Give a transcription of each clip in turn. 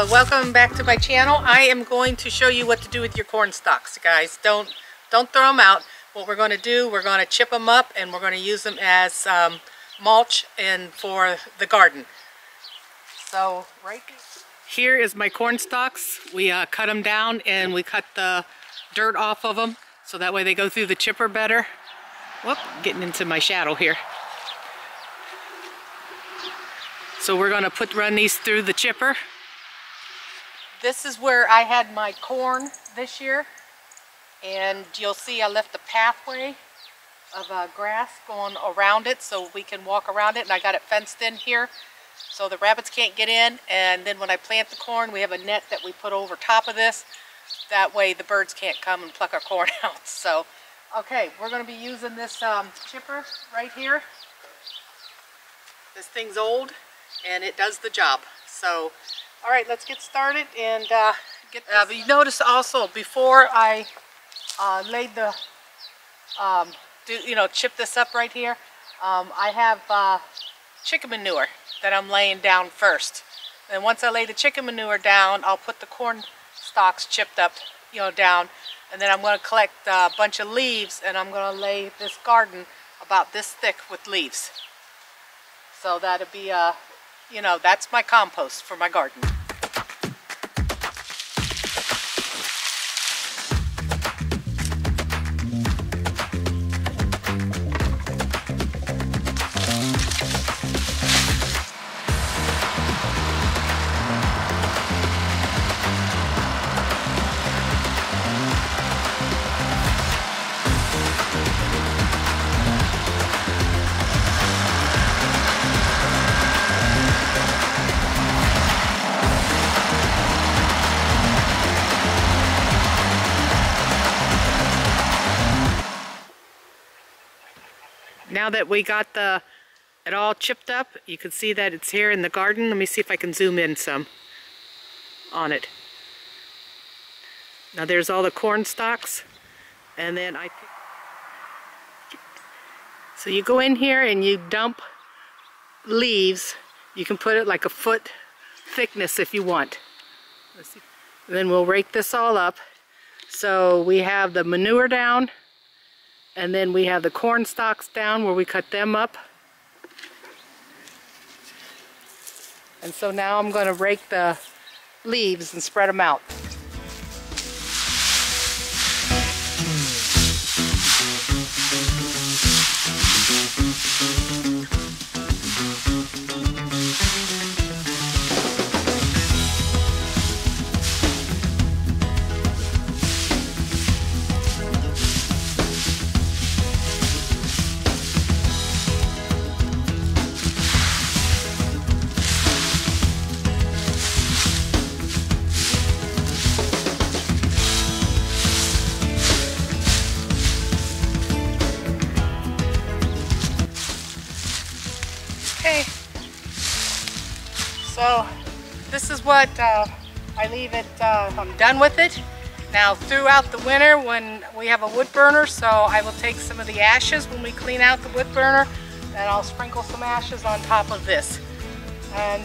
Welcome back to my channel. I am going to show you what to do with your corn stalks, guys. Don't throw them out. What we're going to do, we're going to chip them up and we're going to use them as mulch and for the garden. So right here is my corn stalks. We cut them down and we cut the dirt off of them so that way they go through the chipper better. Whoop, getting into my shadow here. So we're going to run these through the chipper. This is where I had my corn this year, and you'll see I left a pathway of grass going around it so we can walk around it, and I got it fenced in here so the rabbits can't get in. And then when I plant the corn, we have a net that we put over top of this. That way the birds can't come and pluck our corn out. So, okay, we're going to be using this chipper right here. This thing's old, and it does the job. So, all right, let's get started and get this. You notice also before I laid the, chip this up right here, I have chicken manure that I'm laying down first. And once I lay the chicken manure down, I'll put the corn stalks chipped up, down. And then I'm going to collect a bunch of leaves and I'm going to lay this garden about this thick with leaves. So that'll be, that's my compost for my garden. Now that we got it all chipped up, you can see that it's here in the garden. Let me see if I can zoom in some on it. Now there's all the corn stalks, and then so you go in here and you dump leaves. You can put it like a foot thickness if you want. Let's see. And then we'll rake this all up. So we have the manure down. And then we have the corn stalks down where we cut them up. And so now I'm going to rake the leaves and spread them out. Okay, so this is what I leave it, I'm done with it. Now throughout the winter when we have a wood burner, so I will take some of the ashes when we clean out the wood burner and I'll sprinkle some ashes on top of this. And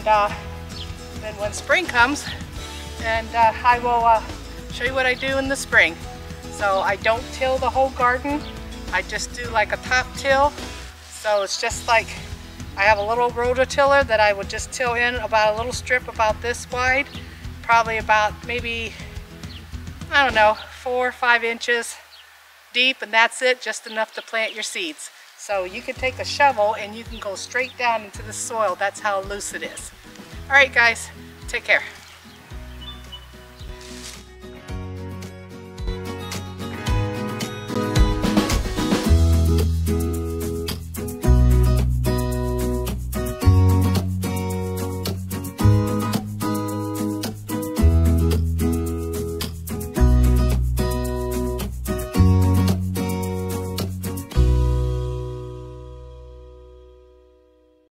then when spring comes, and I will show you what I do in the spring. So I don't till the whole garden, I just do like a top till. So it's just like I have a little rototiller that I would just till in about a little strip about this wide, probably about maybe, I don't know, 4 or 5 inches deep, and that's it, just enough to plant your seeds. So you can take a shovel and you can go straight down into the soil. That's how loose it is. All right, guys, take care.